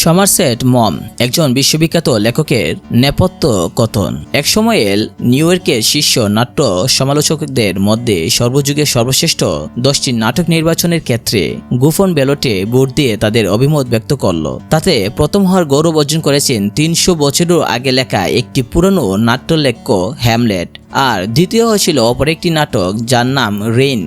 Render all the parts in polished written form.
Somerset মম একজন বিশ্ববিখ্যাত লেখকের নেপথ্য কথন। এক সময়ের নিউ ইয়র্কের শীর্ষ নাট্য সমালোচকদের মধ্যে সর্বযুগের সর্বশ্রেষ্ঠ 10টি নাটক নির্বাচনের ক্ষেত্রে গোপন ব্যালটে ভোট দিয়ে তাদের অভিমত ব্যক্ত করল। তাতে প্রথম হওয়ার গৌরব অর্জন করেছেন 300 বছরের আগে লেখা একটি পুরনো নাট্যলেখ্য হ্যামলেট, আর দ্বিতীয় হয়েছিল অপর একটি নাটক যার নাম রেইন।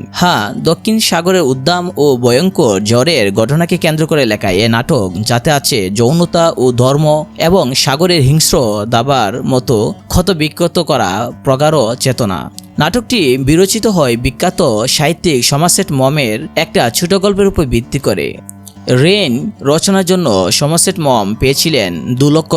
দক্ষিণ সাগরের উদ্দাম ও ভয়ঙ্কর ঝড়ের ঘটনাকে কেন্দ্র করে লেখা এ নাটক, যাতে আছে যৌনতা ও ধর্ম এবং সাগরের হিংস্র দাবার মতো ক্ষতবিক্ষত করা প্রগাঢ় চেতনা। নাটকটি বিরচিত হয় বিখ্যাত সাহিত্যিক সমারসেট মমের একটা ছোট গল্পের উপর ভিত্তি করে। রেইন রচনার জন্য সমারসেট মম পেয়েছিলেন $2 লক্ষ,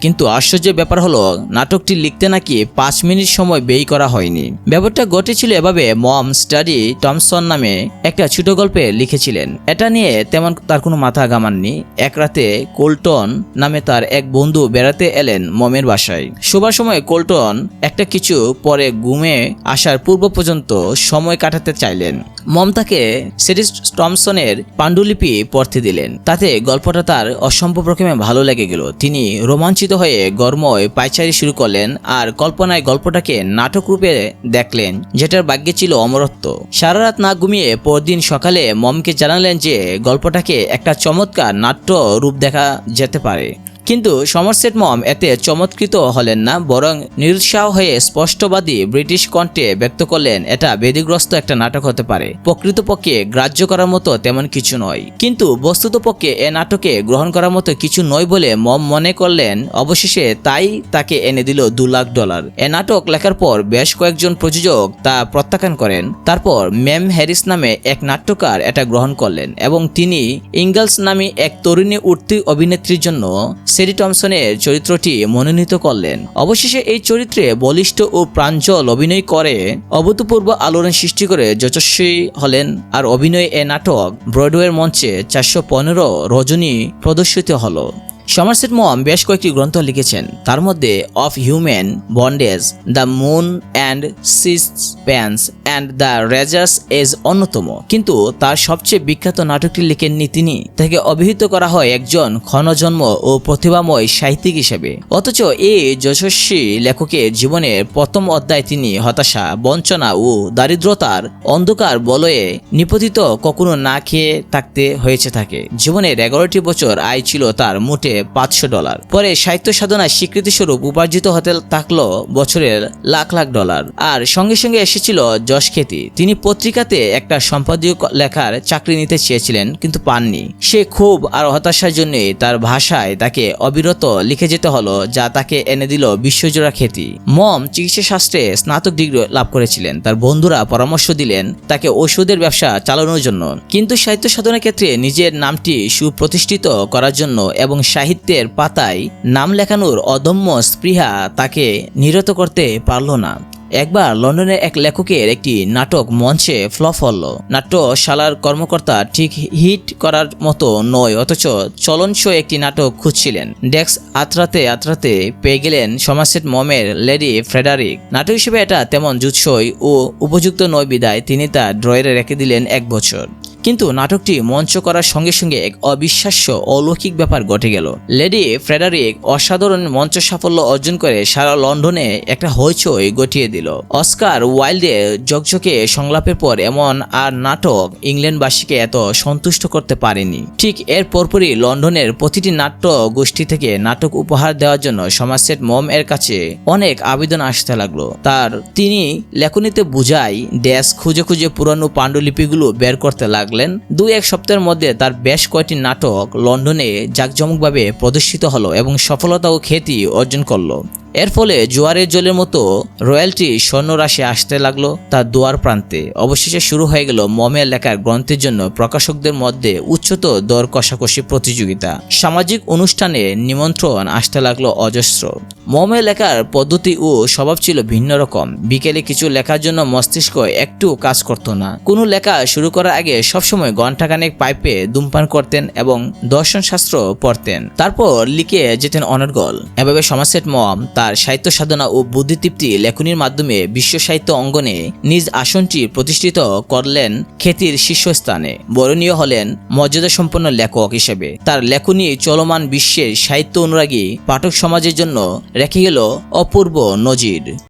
কিন্তু আশ্চর্যের ব্যাপার হলো নাটকটি লিখতে নাকি 5 মিনিট সময় ব্যয় করা হয়নি। ব্যাপারটা ঘটেছিল এভাবে, মম স্টাডি টমসন নামে একটা ছোট গল্পে লিখেছিলেন। এটা নিয়ে তেমন তার কোনো মাথা ঘামাননি। এক রাতে কোল্টন নামে তার এক বন্ধু বেড়াতে এলেন মমের বাসায়। শোবার সময় কোল্টন একটা কিছু পরে ঘুমে আসার পূর্ব পর্যন্ত সময় কাটাতে চাইলেন। মম তাকে স্টাডি টমসনের পাণ্ডুলিপি পড়তে দিলেন। তাতে গল্পটা তার অসম্ভব রকমে ভালো লেগে গেল। তিনি রোমাঞ্চিত হয়ে গর্ময় পায়চারি শুরু করলেন আর কল্পনায় গল্পটাকে নাটক রূপে দেখলেন, যেটার ভাগ্যে ছিল অমরত্ব। সারা রাত না ঘুমিয়ে পরদিন সকালে মমকে জানালেন যে গল্পটাকে একটা চমৎকার নাট্য রূপ দেখা যেতে পারে। কিন্তু সমারসেট মম এতে চমৎকৃত হলেন না, বরং নিরুৎসাহ হয়ে স্পষ্টবাদী ব্রিটিশ কণ্ঠে ব্যক্ত করলেন এটা ব্যধিগ্রস্ত একটা নাটক হতে পারে, প্রকৃতপক্ষে গ্রাহ্য করার মতো তেমন কিছু নয়। কিন্তু বস্তুতপক্ষে এ নাটকে গ্রহণ করার মতো কিছু নয় বলে মম মনে করলেন। অবশেষে তাই তাকে এনে দিল $2 লাখ। এ নাটক লেখার পর বেশ কয়েকজন প্রযোজক তা প্রত্যাখ্যান করেন। তারপর ম্যাম হ্যারিস নামে এক নাট্যকার এটা গ্রহণ করলেন এবং তিনি ইঙ্গলস নামে এক তরুণী উঠতি অভিনেত্রীর জন্য স্টাডি টমসনের চরিত্রটি মনোনীত করলেন। অবশেষে এই চরিত্রে বলিষ্ঠ ও প্রাঞ্জল অভিনয় করে অভূতপূর্ব আলোড়ন সৃষ্টি করে যশস্বী হলেন। আর অভিনয়ে এ নাটক ব্রডওয়ের মঞ্চে 415 রজনী প্রদর্শিত হলো। সমারসেট মম বেশ কয়েকটি গ্রন্থ লিখেছেন, তার মধ্যে of human bondage, the moon and sixpence and the razor's edge অন্যতম। কিন্তু তার সবচেয়ে বিখ্যাত নাটকটি লিখেননি তিনি। তাকে অভিহিত করা হয় একজন ক্ষণজন্ম ও প্রতিভাময় সাহিত্যিক হিসেবে। অথচ এই যশস্বী লেখকের জীবনের প্রথম অধ্যায় তিনি হতাশা, বঞ্চনা ও দারিদ্রতার অন্ধকার বলয়ে নিপতিত, কখনো না খেয়ে থাকতে হয়েছে তাকে। জীবনের 11টি বছর আয় ছিল তার মোটে $500। পরে সাহিত্য সাধনায় স্বীকৃতি স্বরূপ উপার্জিত হতে থাকলো বছরের $1 লাখ। আর সঙ্গে সঙ্গে এসেছিল যশ খ্যাতি। তিনি পত্রিকাতে একটা সম্পাদকীয় লেখার চাকরি নিতে চেয়েছিলেন, কিন্তু পাননি। সে ক্ষোভ আর হতাশার জন্য তার ভাষায় তাকে অবিরত লিখে যেতে হলো, যা তাকে এনে দিল বিশ্বজোড়া খ্যাতি। মম চিকিৎসা শাস্ত্রে স্নাতক ডিগ্রি লাভ করেছিলেন। তার বন্ধুরা পরামর্শ দিলেন তাকে ওষুধের ব্যবসা চালানোর জন্য, কিন্তু সাহিত্য সাধনার ক্ষেত্রে নিজের নামটি সুপ্রতিষ্ঠিত করার জন্য এবং সাহিত্যের পাতায় নাম লেখানোর অদম্য স্পৃহা তাকে নিরত করতে পারল না। একবার লন্ডনের এক লেখকের একটি নাটক মঞ্চে ফ্লপ হল। নাট্যশালার কর্মকর্তা ঠিক হিট করার মতো নয়, অথচ চলনসই একটি নাটক খুঁজছিলেন। ডেস্ক আতরাতে পেয়ে গেলেন সমারসেট মমের লেডি ফ্রেডারিক। নাটক হিসেবে এটা তেমন জুৎসই ও উপযুক্ত নয় বিদায় তিনি তা ড্রয়ারে রেখে দিলেন 1 বছর। কিন্তু নাটকটি মঞ্চ করার সঙ্গে সঙ্গে এক অবিশ্বাস্য অলৌকিক ব্যাপার ঘটে গেল। লেডি ফ্রেডারিক অসাধারণ মঞ্চ সাফল্য অর্জন করে সারা লন্ডনে একটা হইচই ঘটিয়ে দিল। অস্কার ওয়াইল্ডের ঝকঝকে সংলাপের পর এমন আর নাটক ইংল্যান্ডবাসীকে এত সন্তুষ্ট করতে পারেনি। ঠিক এর পরপরই লন্ডনের প্রতিটি নাট্য গোষ্ঠী থেকে নাটক উপহার দেওয়ার জন্য সমারসেট মম এর কাছে অনেক আবেদন আসতে লাগলো। তিনি লেখনীতে বুঝাই ডেস্ক খুঁজে খুঁজে পুরানো পাণ্ডুলিপিগুলো বের করতে লাগলেন। 2-1 সপ্তাহের মধ্যে তার বেশ কয়েকটি নাটক লন্ডনে জাঁকজমকভাবে প্রদর্শিত হলো এবং সফলতা ও খ্যাতি অর্জন করলো। এর ফলে জোয়ারের জলের মতো রয়্যালটি স্বর্ণরাশি আসতে লাগলো তার দুয়ার প্রান্তে। অবশেষে শুরু হয়ে গেল মমের লেখার গ্রন্থের জন্য প্রকাশকদের মধ্যে উচ্চতর দর কষাকষি প্রতিযোগিতা। সামাজিক অনুষ্ঠানে নিমন্ত্রণ আসতে লাগলো অজস্র। মমের লেখার পদ্ধতি ও স্বভাব ছিল ভিন্ন রকম। বিকেলে কিছু লেখার জন্য মস্তিষ্ক একটু কাজ করত না। কোনো লেখা শুরু করার আগে সবসময় ঘণ্টাখানেক পাইপে ধূমপান করতেন এবং দর্শনশাস্ত্র পড়তেন, তারপর লিখে যেতেন অনর্গল। এভাবে সমারসেট মম তার সাহিত্য সাধনা ও বুদ্ধিতৃপ্তি লেখনীর মাধ্যমে বিশ্ব সাহিত্য অঙ্গনে নিজ আসনটি প্রতিষ্ঠিত করলেন খ্যাতির শীর্ষস্থানে। বরণীয় হলেন মর্যাদাসম্পন্ন লেখক হিসেবে। তার লেখনী চলমান বিশ্বের সাহিত্য অনুরাগী পাঠক সমাজের জন্য রেখে গেল অপূর্ব নজির।